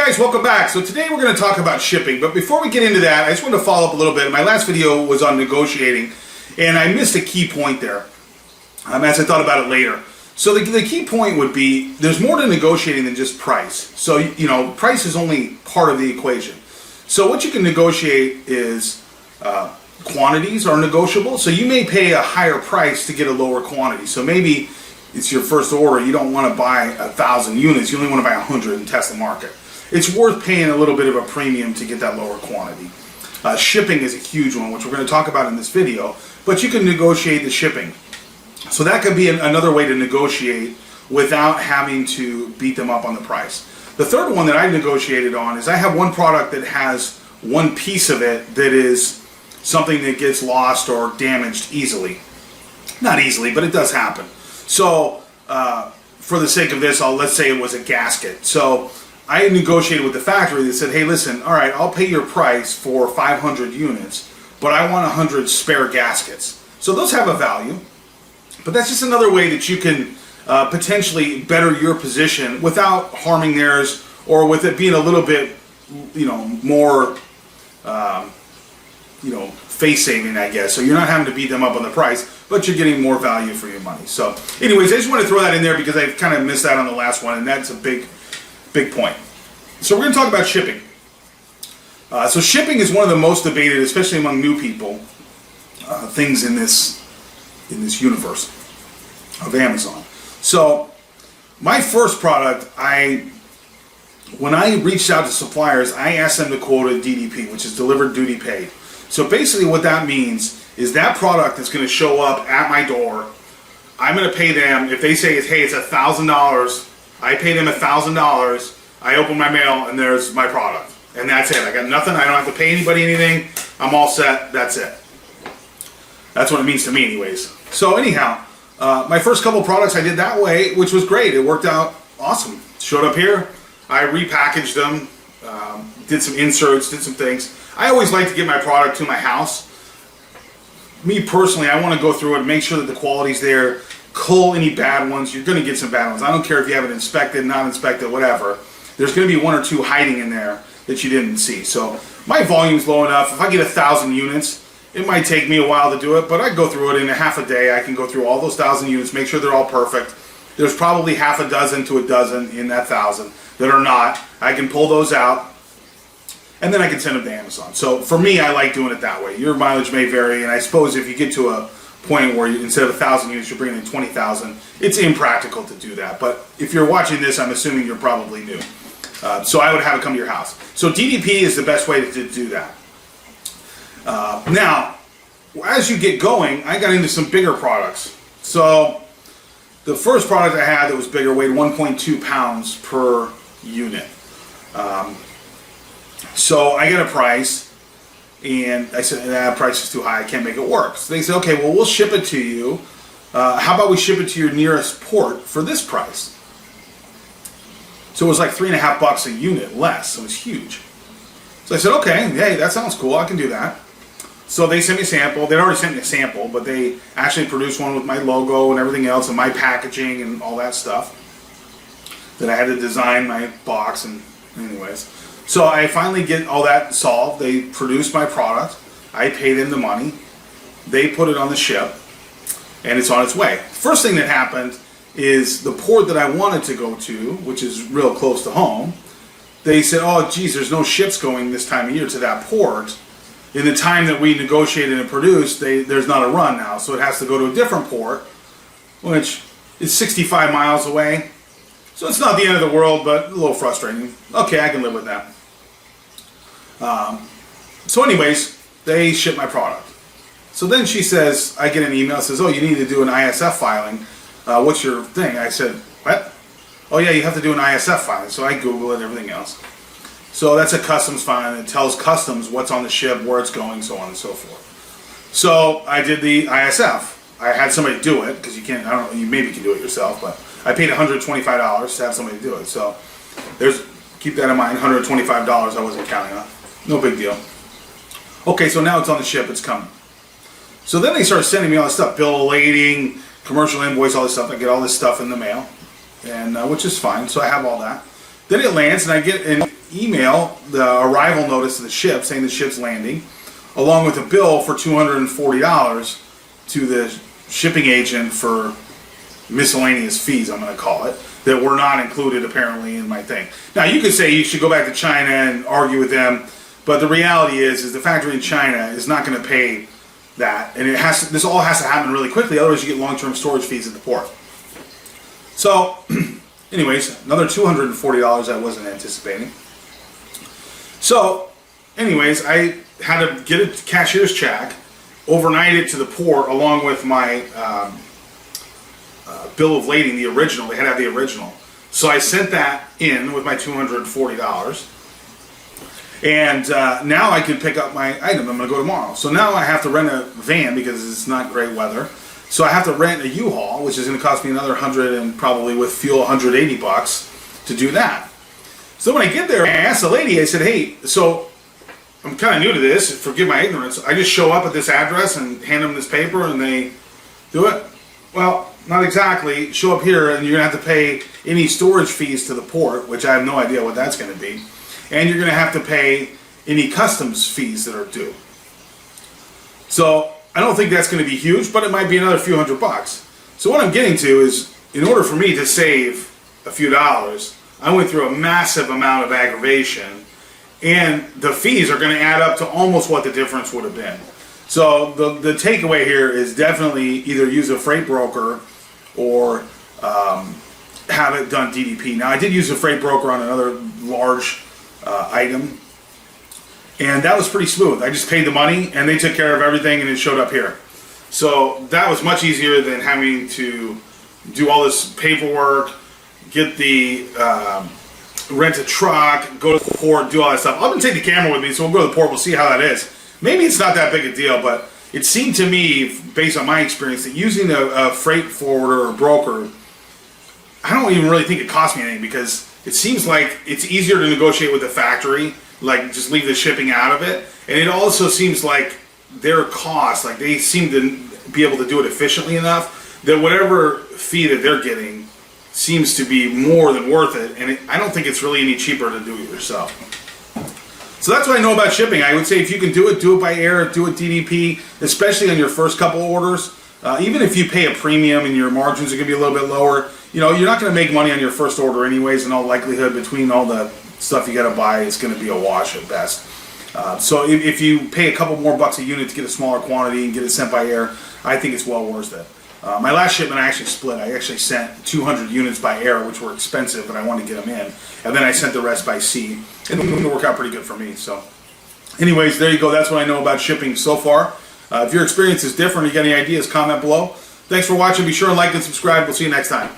guys, welcome back. So today we're going to talk about shipping, but before we get into that, I just want to follow up a little bit. My last video was on negotiating, and I missed a key point there as I thought about it later. So the key point would be there's more to negotiating than just price. So, you know, price is only part of the equation. So what you can negotiate is quantities are negotiable. So you may pay a higher price to get a lower quantity. So maybe it's your first order, you don't want to buy 1,000 units, you only want to buy 100 and test the market. It's worth paying a little bit of a premium to get that lower quantity. Shipping is a huge one, which we're going to talk about in this video, but you can negotiate the shipping. So that could be another way to negotiate without having to beat them up on the price. The third one that I negotiated on is I have one product that has one piece of it that is something that gets lost or damaged easily. Not easily, but it does happen. So for the sake of this, let's say it was a gasket. So I negotiated with the factory that said, hey, listen, all right, I'll pay your price for 500 units, but I want 100 spare gaskets. So those have a value, but that's just another way that you can potentially better your position without harming theirs, or with it being a little bit, more, face saving, I guess. So you're not having to beat them up on the price, but you're getting more value for your money. So anyways, I just want to throw that in there because I kind of missed that on the last one, and that's a big point. So we're going to talk about shipping. So shipping is one of the most debated, especially among new people, things in this universe of Amazon. So my first product, when I reached out to suppliers, I asked them to quote a DDP, which is delivered duty paid. So basically what that means is that product is going to show up at my door. I'm going to pay them, if they say, hey, it's $1,000, I pay them $1,000, I open my mail, and there's my product. And that's it. I got nothing. I don't have to pay anybody anything. I'm all set. That's it. That's what it means to me anyways. So anyhow, my first couple products I did that way, which was great. It worked out awesome. Showed up here. I repackaged them, did some inserts, did some things. I always like to get my product to my house. Me personally, I want to go through it and make sure that the quality's there. Cull any bad ones. You're going to get some bad ones. I don't care if you have it inspected, not inspected, whatever. There's going to be one or two hiding in there that you didn't see. So my volume's low enough. If I get 1,000 units, it might take me a while to do it, but I go through it in a half a day. I can go through all those 1,000 units, make sure they're all perfect. There's probably half a dozen to a dozen in that 1,000 that are not. I can pull those out, and then I can send them to Amazon. So for me, I like doing it that way. Your mileage may vary, and I suppose if you get to a point where instead of 1,000 units, you're bringing in 20,000, it's impractical to do that. But if you're watching this, I'm assuming you're probably new. So I would have it come to your house. So DDP is the best way to do that. Now, as you get going, I got into some bigger products. So the first product I had that was bigger weighed 1.2 pounds per unit. So I got a price, and I said, that price is too high, I can't make it work. So they said, okay, well, we'll ship it to you. How about we ship it to your nearest port for this price? So it was like $3.50 a unit less, so it was huge. So I said, okay, hey, that sounds cool, I can do that. So they sent me a sample. They'd already sent me a sample, but they actually produced one with my logo and everything else and my packaging and all that stuff. Then I had to design my box, and anyways. So I finally get all that solved. They produced my product. I pay them the money. They put it on the ship, and it's on its way. First thing that happened is the port that I wanted to go to, which is real close to home, they said, oh, geez, there's no ships going this time of year to that port. In the time that we negotiated and produced, there's not a run now, so it has to go to a different port, which is 65 miles away. So it's not the end of the world, but a little frustrating. Okay, I can live with that. So anyways, they ship my product. So then she says, I get an email, says, oh, you need to do an ISF filing. What's your thing? I said, what? Oh yeah, you have to do an ISF filing. So I Google it and everything else. So that's a customs filing. It tells customs what's on the ship, where it's going, so on and so forth. So I did the ISF. I had somebody do it, because you can't, I don't know, you maybe can do it yourself, but I paid $125 to have somebody do it. So keep that in mind, $125 I wasn't counting on. No big deal. Okay, so now it's on the ship, it's coming. So then they started sending me all this stuff, bill of lading, commercial invoice, all this stuff. I get all this stuff in the mail, and which is fine, so I have all that. Then it lands, and I get an email, the arrival notice of the ship, saying the ship's landing, along with a bill for $240 to the shipping agent for miscellaneous fees, I'm going to call it, that were not included apparently in my thing. Now, you could say you should go back to China and argue with them, but the reality is the factory in China is not going to pay that, and this all has to happen really quickly, otherwise you get long-term storage fees at the port. So, anyways, another $240 I wasn't anticipating. So, anyways, I had to get a cashier's check, overnight it to the port along with my bill of lading, the original. They had to have the original. So I sent that in with my $240. And now I can pick up my item. I'm going to go tomorrow. So now I have to rent a van because it's not great weather. So I have to rent a U-Haul, which is going to cost me another $100 and probably with fuel $180 to do that. So when I get there, I asked the lady, I said, hey, so I'm kind of new to this, forgive my ignorance. I just show up at this address and hand them this paper and they do it? Well, not exactly. Show up here and you're going to have to pay any storage fees to the port, which I have no idea what that's going to be. And you're going to have to pay any customs fees that are due. So I don't think that's going to be huge, but it might be another few $100. So what I'm getting to is, in order for me to save a few dollars, I went through a massive amount of aggravation, and the fees are going to add up to almost what the difference would have been. So the takeaway here is definitely either use a freight broker or have it done DDP. Now I did use a freight broker on another large item, and that was pretty smooth. I just paid the money and they took care of everything and it showed up here. So that was much easier than having to do all this paperwork, get the rent a truck, go to the port, do all that stuff. I'm gonna take the camera with me, so we'll go to the port, we'll see how that is. Maybe it's not that big a deal, but it seemed to me, based on my experience, that using a freight forwarder or broker, I don't even really think it cost me anything, because it seems like it's easier to negotiate with the factory, like just leave the shipping out of it. And it also seems like their cost, like they seem to be able to do it efficiently enough that whatever fee that they're getting seems to be more than worth it. And I don't think it's really any cheaper to do it yourself. So that's what I know about shipping. I would say if you can do it by air, do it DDP, especially on your first couple orders. Even if you pay a premium and your margins are going to be a little bit lower, you're not going to make money on your first order anyways. In all likelihood, between all the stuff you got to buy, it's going to be a wash at best. So if you pay a couple more bucks a unit to get a smaller quantity and get it sent by air, I think it's well worth it. My last shipment I actually split. I actually sent 200 units by air, which were expensive, but I wanted to get them in. And then I sent the rest by sea. And it worked out pretty good for me. So anyways, there you go. That's what I know about shipping so far. If your experience is different or you got any ideas, comment below. Thanks for watching. Be sure and like and subscribe. We'll see you next time.